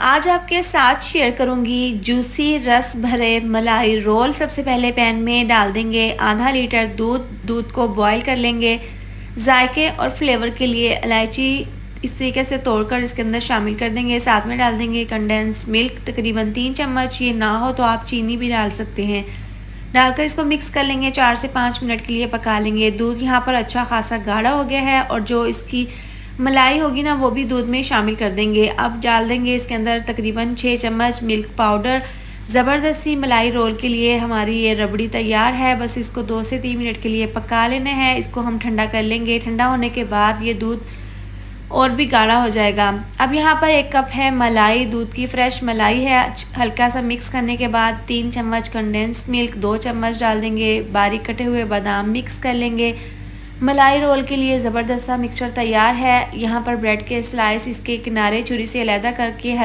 आज आपके साथ शेयर करूंगी जूसी रस भरे मलाई रोल। सबसे पहले पैन में डाल देंगे आधा लीटर दूध को बॉईल कर लेंगे। जायके और फ्लेवर के लिए इलायची इस तरीके से तोड़कर इसके अंदर शामिल कर देंगे। साथ में डाल देंगे कंडेंस मिल्क तकरीबन 3 चम्मच। ये ना हो तो आप चीनी भी डाल सकते हैं। डालकर इसको मिक्स कर लेंगे। 4 से 5 मिनट के लिए पका लेंगे। दूध यहाँ पर अच्छा खासा गाढ़ा हो गया है और जो इसकी मलाई होगी ना वो भी दूध में शामिल कर देंगे। अब डाल देंगे इसके अंदर तकरीबन 6 चम्मच मिल्क पाउडर। ज़बरदस्ती मलाई रोल के लिए हमारी ये रबड़ी तैयार है। बस इसको 2 से 3 मिनट के लिए पका लेना है। इसको हम ठंडा कर लेंगे। ठंडा होने के बाद ये दूध और भी गाढ़ा हो जाएगा। अब यहाँ पर 1 कप है मलाई, दूध की फ्रेश मलाई है। हल्का सा मिक्स करने के बाद 3 चम्मच कंडेंस मिल्क, 2 चम्मच डाल देंगे। बारीक कटे हुए बादाम मिक्स कर लेंगे। मलाई रोल के लिए ज़बरदस्त सा मिक्सचर तैयार है। यहाँ पर ब्रेड के स्लाइस इसके किनारे छुरी से अलहदा करके